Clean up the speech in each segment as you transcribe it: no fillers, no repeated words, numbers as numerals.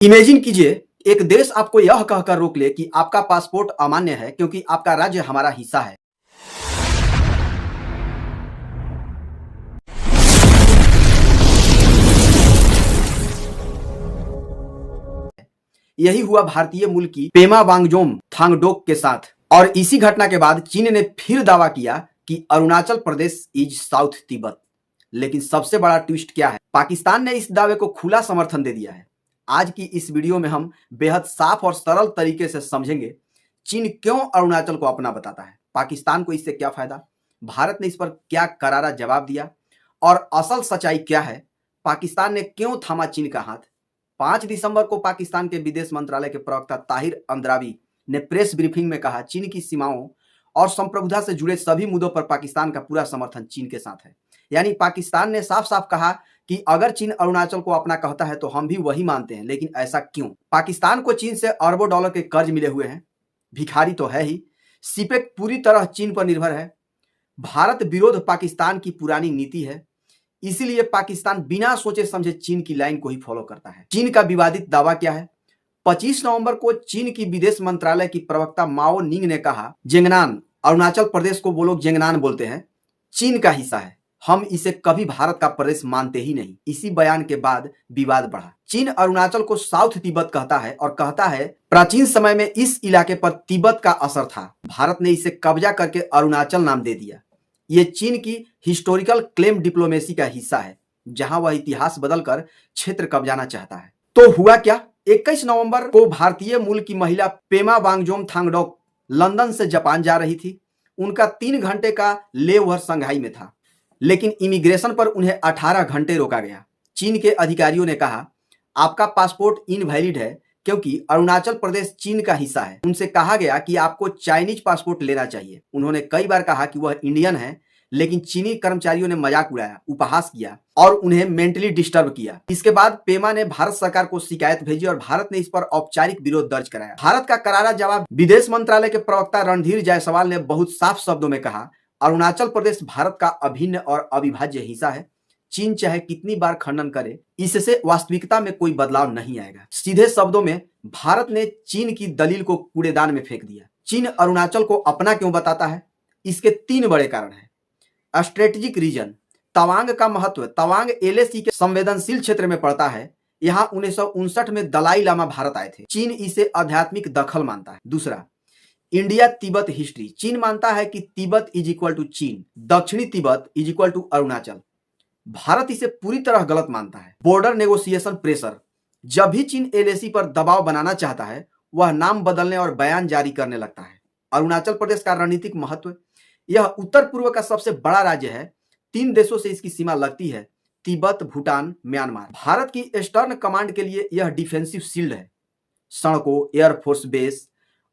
Imagine कीजिए, एक देश आपको यह कहकर रोक ले कि आपका पासपोर्ट अमान्य है क्योंकि आपका राज्य हमारा हिस्सा है। यही हुआ भारतीय मूल की पेमा वांगजोम थांगडोक के साथ। और इसी घटना के बाद चीन ने फिर दावा किया कि अरुणाचल प्रदेश इज साउथ तिब्बत। लेकिन सबसे बड़ा ट्विस्ट क्या है? पाकिस्तान ने इस दावे को खुला समर्थन दे दिया है। आज की इस वीडियो में हम बेहद साफ और सरल तरीके से समझेंगे चीन क्यों अरुणाचल को अपना बताता है, पाकिस्तान को इससे क्या फायदा, भारत ने इस पर क्या करारा जवाब दिया और असल सच्चाई क्या है, पाकिस्तान ने क्यों थामा चीन का हाथ। 5 दिसंबर को पाकिस्तान के विदेश मंत्रालय के प्रवक्ता ताहिर अंद्राबी ने प्रेस ब्रीफिंग में कहा, चीन की सीमाओं और संप्रभुता से जुड़े सभी मुद्दों पर पाकिस्तान का पूरा समर्थन चीन के साथ है। यानी पाकिस्तान ने साफ साफ कहा कि अगर चीन अरुणाचल को अपना कहता है तो हम भी वही मानते हैं। लेकिन ऐसा क्यों? पाकिस्तान को चीन से अरबों डॉलर के कर्ज मिले हुए हैं, भिखारी तो है ही, सीपेक पूरी तरह चीन पर निर्भर है, भारत विरोध पाकिस्तान की पुरानी नीति है, इसीलिए पाकिस्तान बिना सोचे समझे चीन की लाइन को ही फॉलो करता है। चीन का विवादित दावा क्या है? 25 नवंबर को चीन की विदेश मंत्रालय की प्रवक्ता माओ निंग ने कहा, जेंगनान, अरुणाचल प्रदेश को वो लोग जेंगनान बोलते हैं, चीन का हिस्सा है, हम इसे कभी भारत का प्रदेश मानते ही नहीं। इसी बयान के बाद विवाद बढ़ा। चीन अरुणाचल को साउथ तिब्बत कहता है और कहता है प्राचीन समय में इस इलाके पर तिब्बत का असर था, भारत ने इसे कब्जा करके अरुणाचल नाम दे दिया। ये चीन की हिस्टोरिकल क्लेम डिप्लोमेसी का हिस्सा है, जहां वह इतिहास बदलकर क्षेत्र कब्जाना चाहता है। तो हुआ क्या? 21 नवंबर को भारतीय मूल की महिला पेमा वांगजोम थांगडोक लंदन से जापान जा रही थी। उनका 3 घंटे का लेओवर संघाई में था, लेकिन इमिग्रेशन पर उन्हें 18 घंटे रोका गया। चीन के अधिकारियों ने कहा, आपका पासपोर्ट इनवैलिड है क्योंकि अरुणाचल प्रदेश चीन का हिस्सा है। उनसे कहा गया कि आपको चाइनीज पासपोर्ट लेना चाहिए। उन्होंने कई बार कहा कि वह इंडियन है, लेकिन चीनी कर्मचारियों ने मजाक उड़ाया, उपहास किया और उन्हें मेंटली डिस्टर्ब किया। इसके बाद पेमा ने भारत सरकार को शिकायत भेजी और भारत ने इस पर औपचारिक विरोध दर्ज कराया। भारत का करारा जवाब विदेश मंत्रालय के प्रवक्ता रणधीर जायसवाल ने बहुत साफ शब्दों में कहा, अरुणाचल प्रदेश भारत का अभिन्न और अविभाज्य हिस्सा है। चीन चाहे कितनी बार खंडन करे, इससे वास्तविकता में कोई बदलाव नहीं आएगा। सीधे शब्दों में भारत ने चीन की दलील को कूड़ेदान में फेंक दिया। चीन अरुणाचल को अपना क्यों बताता है? इसके 3 बड़े कारण हैं। स्ट्रेटेजिक रीजन, तवांग का महत्व। तवांग एलएसी के संवेदनशील क्षेत्र में पड़ता है। यहाँ 1959 में दलाई लामा भारत आए थे। चीन इसे आध्यात्मिक दखल मानता है। दूसरा, इंडिया तिब्बत हिस्ट्री। चीन मानता है कि तिब्बत इज इक्वल टू चीन, दक्षिणी तिब्बत is equal to Arunachal. Bharat इसे पूरी तरह गलत मानता है। बॉर्डर नेगोशिएशन प्रेशर, जब भी चीन एलएसी पर दबाव बनाना चाहता है, वह नाम बदलने और बयान जारी करने लगता है। अरुणाचल प्रदेश का रणनीतिक महत्व, यह उत्तर पूर्व का सबसे बड़ा राज्य है। 3 देशों से इसकी सीमा लगती है, तिब्बत, भूटान, म्यांमार। भारत की ईस्टर्न कमांड के लिए यह डिफेंसिव शील्ड है। सड़कों, एयरफोर्स बेस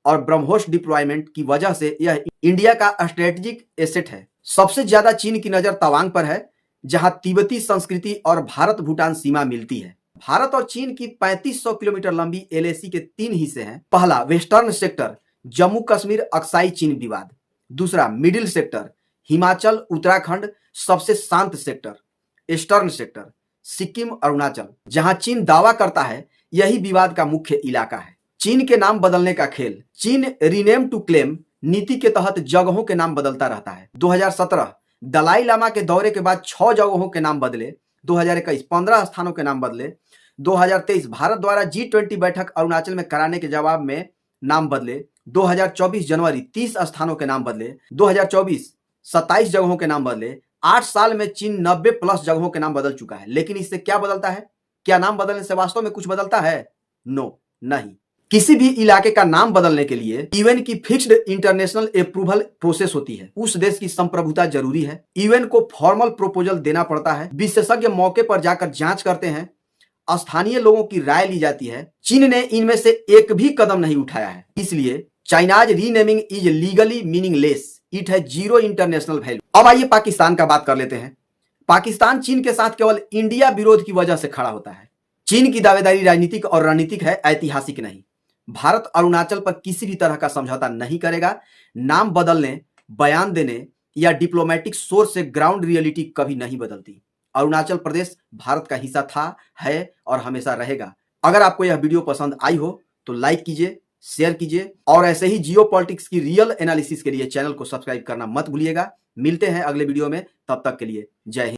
और ब्रह्मोस डिप्लॉयमेंट की वजह से यह इंडिया का स्ट्रेटेजिक एसेट है। सबसे ज्यादा चीन की नजर तवांग पर है, जहां तिब्बती संस्कृति और भारत भूटान सीमा मिलती है। भारत और चीन की 3500 किलोमीटर लंबी एलएसी के 3 हिस्से हैं। पहला, western sector, Jammu Kashmir Aksai चीन विवाद। दूसरा, मिडिल सेक्टर, हिमाचल उत्तराखंड सबसे शांत sector. Eastern sector, Sikkim Arunachal, जहां चीन दावा करता है यही विवाद का मुख्य इलाका है। चीन के नाम बदलने का खेल। चीन रीनेम टू क्लेम नीति के तहत जगहों के नाम बदलता रहता है। 2017 दलाई लामा के दौरे के बाद 6 जगहों के नाम बदले। 2021 15 स्थानों के नाम बदले। 2023 भारत द्वारा G20 बैठक अरुणाचल में कराने के जवाब में नाम बदले। 2024 जनवरी 30 स्थानों के नाम बदले। 2024 27 जगहों के नाम बदले। 8 साल में चीन 90 प्लस जगहों के नाम बदल चुका है। लेकिन इससे क्या बदलता है? क्या नाम बदलने से वास्तव में कुछ बदलता है? नो, नहीं। किसी भी इलाके का नाम बदलने के लिए यूएन की फिक्स्ड इंटरनेशनल अप्रूवल प्रोसेस होती है। उस देश की संप्रभुता जरूरी है। यूएन को फॉर्मल प्रोपोजल देना पड़ता है। विशेषज्ञ मौके पर जाकर जांच करते हैं। स्थानीय लोगों की राय ली जाती है। चीन ने इनमें से एक भी कदम नहीं उठाया है। इसलिए China's renaming is legally meaningless, it है जीरो इंटरनेशनल वैल्यू। अब आइए पाकिस्तान का बात कर लेते हैं। पाकिस्तान चीन के साथ केवल इंडिया विरोध की वजह से खड़ा होता है। चीन की दावेदारी राजनीतिक और रणनीतिक है, ऐतिहासिक नहीं। भारत अरुणाचल पर किसी भी तरह का समझौता नहीं करेगा। नाम बदलने, बयान देने या डिप्लोमेटिक सोर्स से ग्राउंड रियलिटी कभी नहीं बदलती। अरुणाचल प्रदेश भारत का हिस्सा था, है और हमेशा रहेगा। अगर आपको यह वीडियो पसंद आई हो तो लाइक कीजिए, शेयर कीजिए और ऐसे ही जियो पॉलिटिक्स की रियल एनालिसिस के लिए चैनल को सब्सक्राइब करना मत भूलिएगा। मिलते हैं अगले वीडियो में, तब तक के लिए जय हिंद।